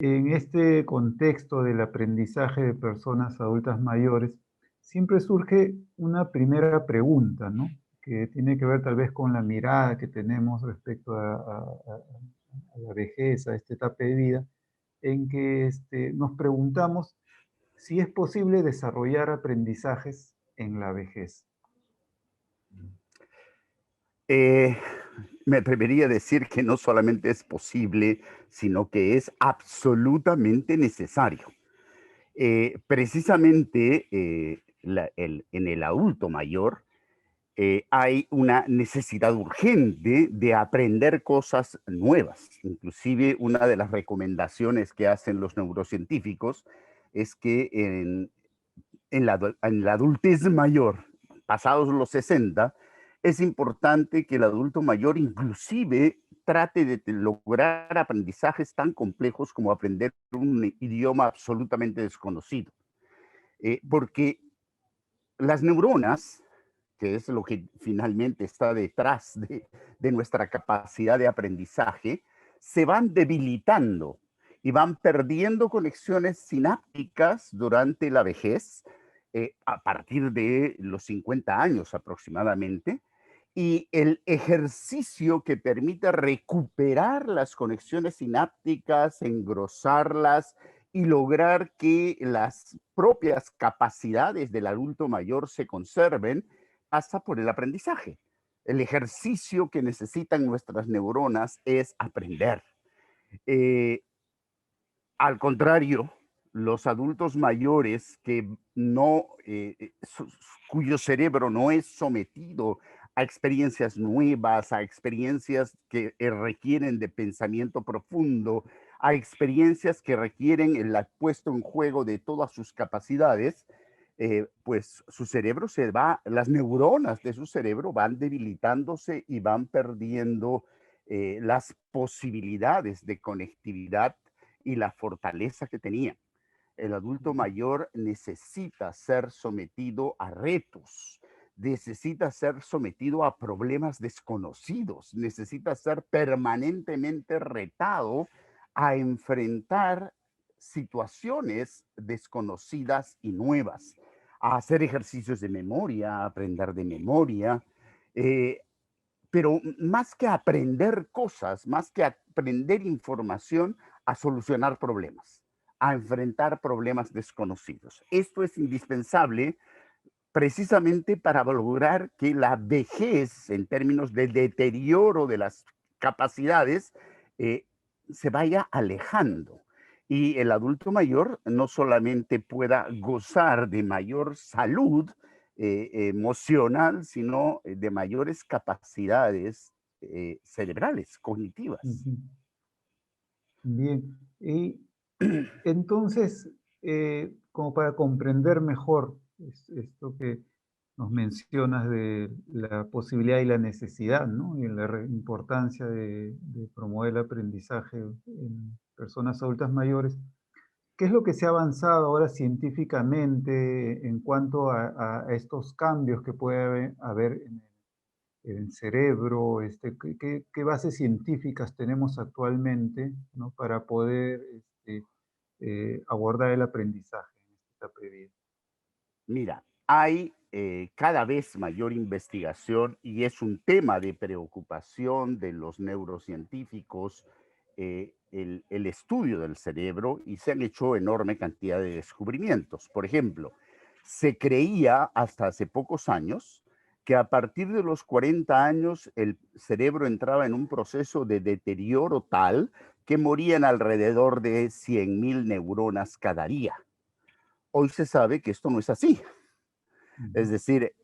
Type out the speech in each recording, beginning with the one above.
En este contexto del aprendizaje de personas adultas mayores, siempre surge una primera pregunta, ¿no? Que tiene que ver tal vez con la mirada que tenemos respecto a la vejez, a esta etapa de vida, en que nos preguntamos si es posible desarrollar aprendizajes en la vejez. Eh, Me atrevería a decir que no solamente es posible, sino que es absolutamente necesario. Precisamente en el adulto mayor hay una necesidad urgente de aprender cosas nuevas. Inclusive una de las recomendaciones que hacen los neurocientíficos es que en la adultez mayor, pasados los 60, es importante que el adulto mayor inclusive trate de lograr aprendizajes tan complejos como aprender un idioma absolutamente desconocido. Porque las neuronas, que es lo que finalmente está detrás de nuestra capacidad de aprendizaje, se van debilitando y van perdiendo conexiones sinápticas durante la vejez, a partir de los 50 años aproximadamente, y el ejercicio que permite recuperar las conexiones sinápticas, engrosarlas y lograr que las propias capacidades del adulto mayor se conserven, pasa por el aprendizaje. El ejercicio que necesitan nuestras neuronas es aprender. Eh, Al contrario, los adultos mayores cuyo cerebro no es sometido a experiencias nuevas, a experiencias que requieren de pensamiento profundo, a experiencias que requieren el puesto en juego de todas sus capacidades, pues su cerebro las neuronas de su cerebro van debilitándose y van perdiendo las posibilidades de conectividad y la fortaleza que tenía. El adulto mayor necesita ser sometido a retos, necesita ser sometido a problemas desconocidos, necesita ser permanentemente retado a enfrentar situaciones desconocidas y nuevas, a hacer ejercicios de memoria, a aprender de memoria, eh, pero más que aprender cosas, más que aprender información, a solucionar problemas, a enfrentar problemas desconocidos. Esto es indispensable precisamente para lograr que la vejez, en términos de deterioro de las capacidades, eh, se vaya alejando. Y el adulto mayor no solamente pueda gozar de mayor salud emocional, sino de mayores capacidades cerebrales, cognitivas. Ujú. Bien, y entonces, como para comprender mejor esto que nos mencionas de la posibilidad y la necesidad, ¿no? Y la importancia de promover el aprendizaje en personas adultas mayores, ¿qué es lo que se ha avanzado ahora científicamente en cuanto a estos cambios que puede haber en el cerebro? ¿Qué bases científicas tenemos actualmente, ¿no? Para poder abordar el aprendizaje en esta etapa de vida? Mira, hay cada vez mayor investigación y es un tema de preocupación de los neurocientíficos, el estudio del cerebro, y se han hecho enorme cantidad de descubrimientos. Por ejemplo, se creía hasta hace pocos años que a partir de los 40 años el cerebro entraba en un proceso de deterioro tal que morían alrededor de 100.000 neuronas cada día. Hoy se sabe que esto no es así. Ujú. Es decir,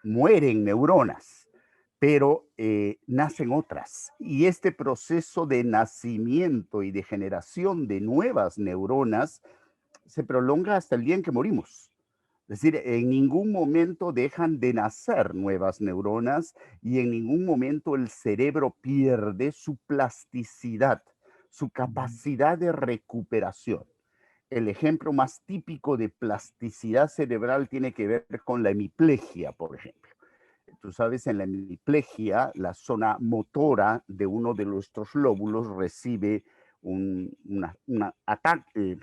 mueren neuronas, pero nacen otras. Y este proceso de nacimiento y de generación de nuevas neuronas se prolonga hasta el día en que morimos. Es decir, en ningún momento dejan de nacer nuevas neuronas y en ningún momento el cerebro pierde su plasticidad, su Ujú. capacidad de recuperación. El ejemplo más típico de plasticidad cerebral tiene que ver con la hemiplegia, por ejemplo. Tú sabes, en la hemiplegia, la zona motora de uno de nuestros lóbulos recibe un ataque,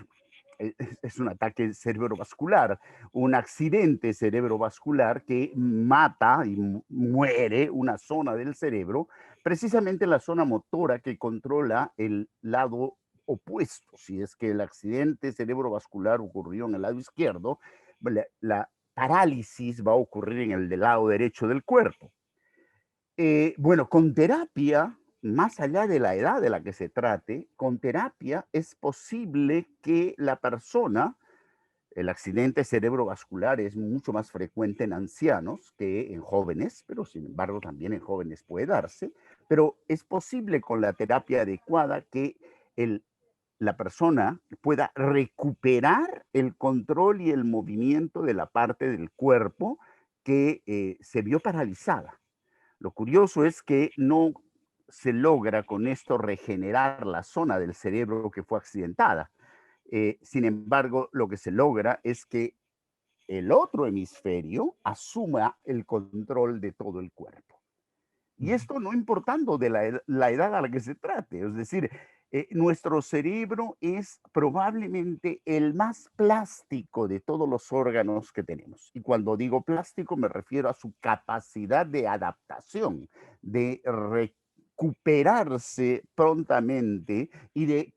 es un ataque cerebrovascular, un accidente cerebrovascular que mata y muere una zona del cerebro, precisamente la zona motora que controla el lado opuesto. Si es que el accidente cerebrovascular ocurrió en el lado izquierdo, la parálisis va a ocurrir en el del lado derecho del cuerpo. Bueno, con terapia, más allá de la edad de la que se trate, con terapia es posible que la persona, el accidente cerebrovascular es mucho más frecuente en ancianos que en jóvenes, pero sin embargo también en jóvenes puede darse, pero es posible con la terapia adecuada que el, la persona pueda recuperar el control y el movimiento de la parte del cuerpo que se vio paralizada. Lo curioso es que no se logra con esto regenerar la zona del cerebro que fue accidentada. Sin embargo, lo que se logra es que el otro hemisferio asuma el control de todo el cuerpo. Y esto no importando de la edad a la que se trate. Es decir, nuestro cerebro es probablemente el más plástico de todos los órganos que tenemos. Y cuando digo plástico me refiero a su capacidad de adaptación, de recuperarse prontamente y de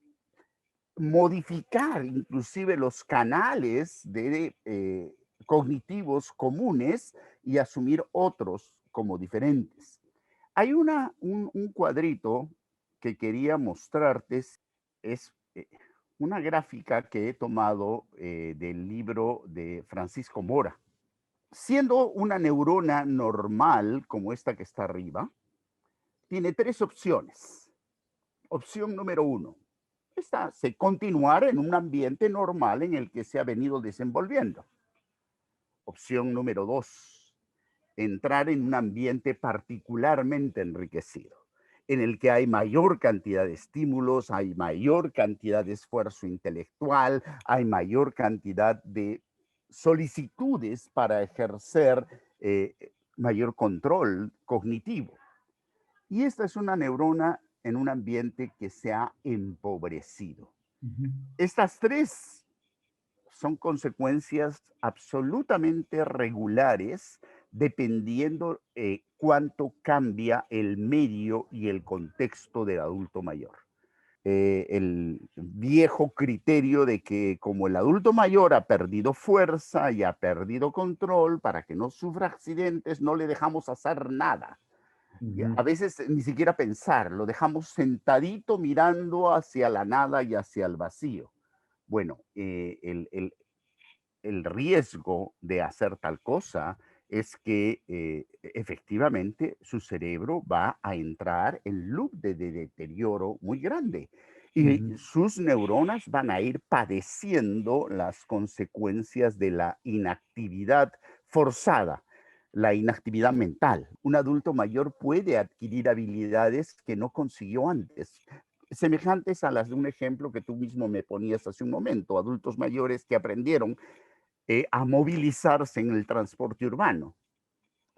modificar inclusive los canales de, cognitivos comunes y asumir otros como diferentes. Hay un cuadrito que quería mostrarte, es una gráfica que he tomado del libro de Francisco Mora. Siendo una neurona normal, como esta que está arriba, tiene tres opciones. Opción número uno, continuar en un ambiente normal en el que se ha venido desenvolviendo. Opción número dos, entrar en un ambiente particularmente enriquecido, en el que hay mayor cantidad de estímulos, hay mayor cantidad de esfuerzo intelectual, hay mayor cantidad de solicitudes para ejercer mayor control cognitivo. Y esta es una neurona en un ambiente que se ha empobrecido. Estas tres son consecuencias absolutamente regulares dependiendo cuánto cambia el medio y el contexto del adulto mayor. El viejo criterio de que como el adulto mayor ha perdido fuerza y ha perdido control, para que no sufra accidentes, no le dejamos hacer nada. A veces ni siquiera pensar, lo dejamos sentadito mirando hacia la nada y hacia el vacío. Bueno, el riesgo de hacer tal cosa es que efectivamente su cerebro va a entrar en loop de deterioro muy grande y sus neuronas van a ir padeciendo las consecuencias de la inactividad forzada, la inactividad mental. Un adulto mayor puede adquirir habilidades que no consiguió antes, semejantes a las de un ejemplo que tú mismo me ponías hace un momento, adultos mayores que aprendieron a movilizarse en el transporte urbano.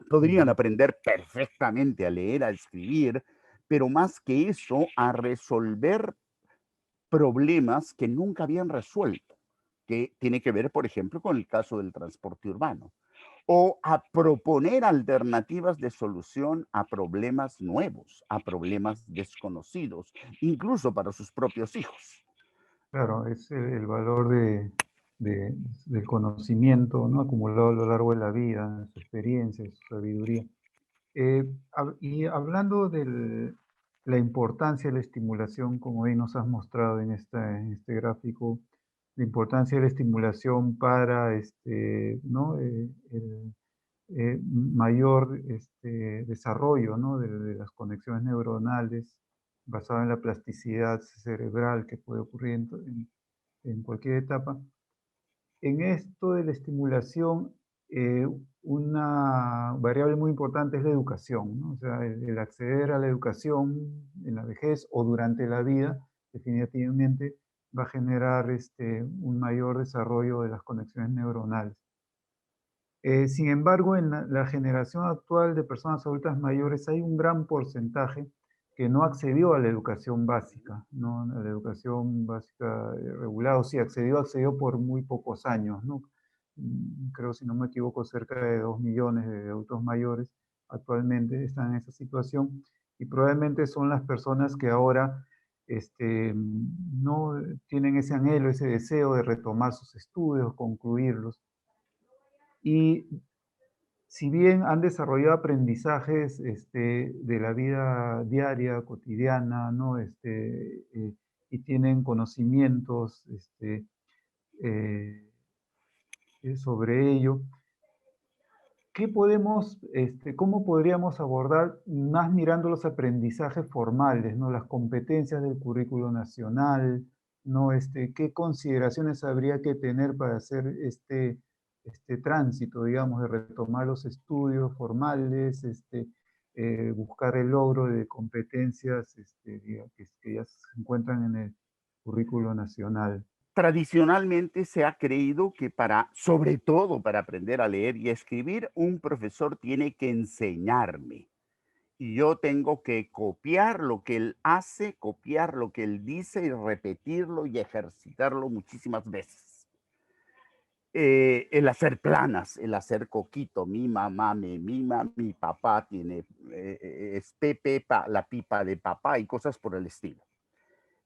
Podrían aprender perfectamente a leer, a escribir, pero más que eso, a resolver problemas que nunca habían resuelto, que tiene que ver, por ejemplo, con el caso del transporte urbano, o a proponer alternativas de solución a problemas nuevos, a problemas desconocidos, incluso para sus propios hijos. Claro, es el valor del conocimiento, ¿no? Acumulado a lo largo de la vida, su experiencia, su sabiduría. Y hablando de la importancia de la estimulación, como ahí nos has mostrado en este gráfico, la importancia de la estimulación para ¿no? El mayor desarrollo, ¿no? de las conexiones neuronales basado en la plasticidad cerebral que puede ocurrir en cualquier etapa. En esto de la estimulación, una variable muy importante es la educación, ¿no? O sea, el acceder a la educación en la vejez o durante la vida, definitivamente va a generar un mayor desarrollo de las conexiones neuronales. Sin embargo, en la generación actual de personas adultas mayores hay un gran porcentaje que no accedió a la educación básica, ¿no? A la educación básica regulada, o sí, accedió por muy pocos años, ¿no? Creo, si no me equivoco, cerca de 2 millones de adultos mayores actualmente están en esa situación y probablemente son las personas que ahora no tienen ese anhelo, ese deseo de retomar sus estudios, concluirlos. Y si bien han desarrollado aprendizajes de la vida diaria, cotidiana, ¿no? Y tienen conocimientos eh, sobre ello, ¿cómo podríamos abordar, más mirando los aprendizajes formales, ¿no? Las competencias del currículo nacional, ¿no? ¿Qué consideraciones habría que tener para hacer este tránsito, digamos, de retomar los estudios formales, buscar el logro de competencias que ya se encuentran en el currículo nacional? Tradicionalmente se ha creído que sobre todo para aprender a leer y escribir, un profesor tiene que enseñarme. Y yo tengo que copiar lo que él hace, copiar lo que él dice y repetirlo y ejercitarlo muchísimas veces. El hacer planas, el hacer coquito, mi mamá me mima, mi papá tiene, es Pepe, la pipa de papá y cosas por el estilo.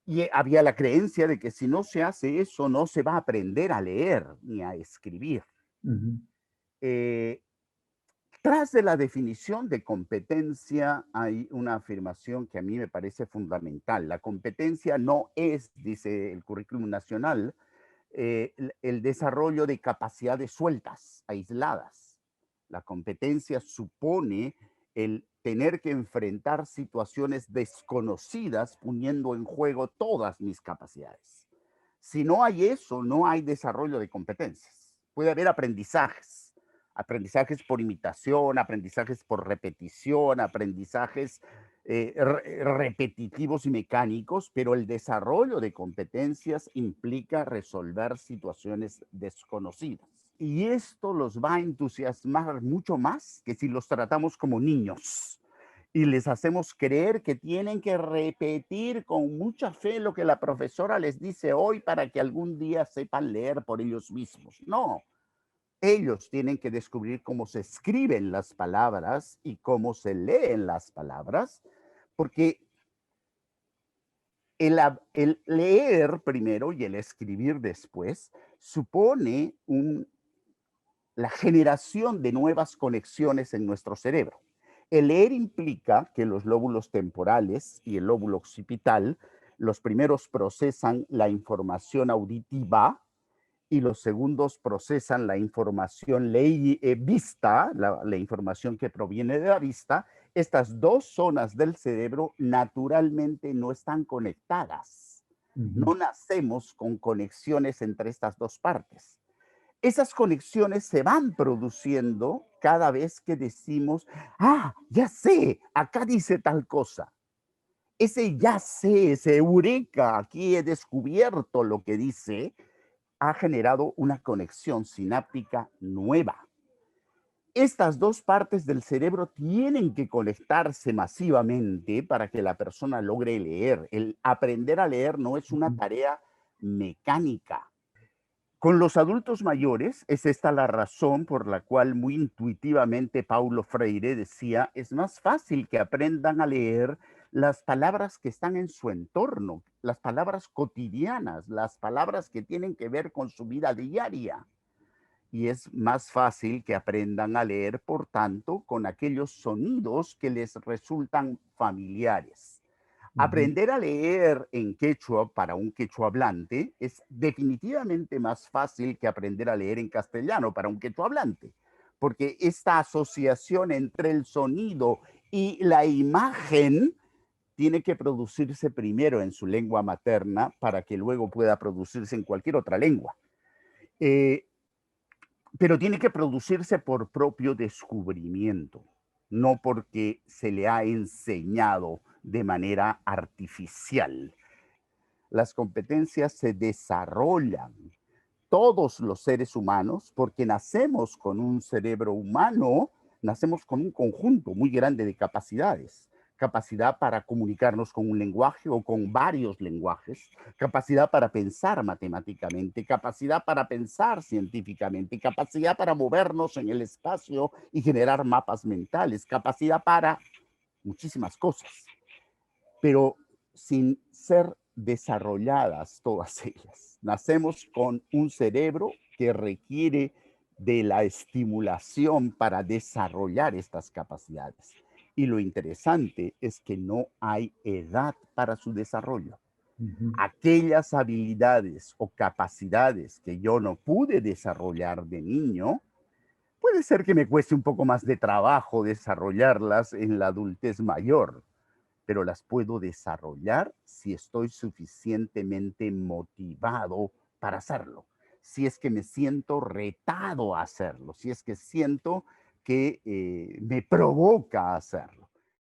Y había la creencia de que si no se hace eso, no se va a aprender a leer ni a escribir. Ujú, Eh, Tras de la definición de competencia hay una afirmación que a mí me parece fundamental. La competencia no es, dice el currículum nacional, el desarrollo de capacidades sueltas, aisladas. La competencia supone el tener que enfrentar situaciones desconocidas poniendo en juego todas mis capacidades. Si no hay eso, no hay desarrollo de competencias. Puede haber aprendizajes, aprendizajes por imitación, aprendizajes por repetición, aprendizajes repetitivos y mecánicos, pero el desarrollo de competencias implica resolver situaciones desconocidas. Y esto los va a entusiasmar mucho más que si los tratamos como niños y les hacemos creer que tienen que repetir con mucha fe lo que la profesora les dice hoy para que algún día sepan leer por ellos mismos. No, ellos tienen que descubrir cómo se escriben las palabras y cómo se leen las palabras, porque el leer primero y el escribir después supone la generación de nuevas conexiones en nuestro cerebro. El leer implica que los lóbulos temporales y el lóbulo occipital, los primeros procesan la información auditiva y los segundos procesan la información vista, la información que proviene de la vista. Estas dos zonas del cerebro naturalmente no están conectadas. ujú. No nacemos con conexiones entre estas dos partes. Esas conexiones se van produciendo cada vez que decimos, ah, ya sé, acá dice tal cosa. Ese ya sé, ese eureka, aquí he descubierto lo que dice, ha generado una conexión sináptica nueva. Estas dos partes del cerebro tienen que conectarse masivamente para que la persona logre leer. El aprender a leer no es una Ujú. tarea mecánica. Con los adultos mayores es esta la razón por la cual muy intuitivamente Paulo Freire decía, es más fácil que aprendan a leer las palabras que están en su entorno, las palabras cotidianas, las palabras que tienen que ver con su vida diaria. Y es más fácil que aprendan a leer, por tanto, con aquellos sonidos que les resultan familiares. Ujú. Aprender a leer en quechua para un quechua hablante es definitivamente más fácil que aprender a leer en castellano para un quechua hablante, porque esta asociación entre el sonido y la imagen tiene que producirse primero en su lengua materna para que luego pueda producirse en cualquier otra lengua. Eh, pero tiene que producirse por propio descubrimiento, no porque se le ha enseñado de manera artificial. Las competencias se desarrollan todos los seres humanos porque nacemos con un cerebro humano, nacemos con un conjunto muy grande de capacidades. capacidad para comunicarnos con un lenguaje o con varios lenguajes, capacidad para pensar matemáticamente, capacidad para pensar científicamente, capacidad para movernos en el espacio y generar mapas mentales, capacidad para muchísimas cosas, pero sin ser desarrolladas todas ellas. Nacemos con un cerebro que requiere de la estimulación para desarrollar estas capacidades. Y lo interesante es que no hay edad para su desarrollo. Ujú. Aquellas habilidades o capacidades que yo no pude desarrollar de niño, puede ser que me cueste un poco más de trabajo desarrollarlas en la adultez mayor, pero las puedo desarrollar si estoy suficientemente motivado para hacerlo, si es que me siento retado a hacerlo, si es que siento que me provoca hacerlo.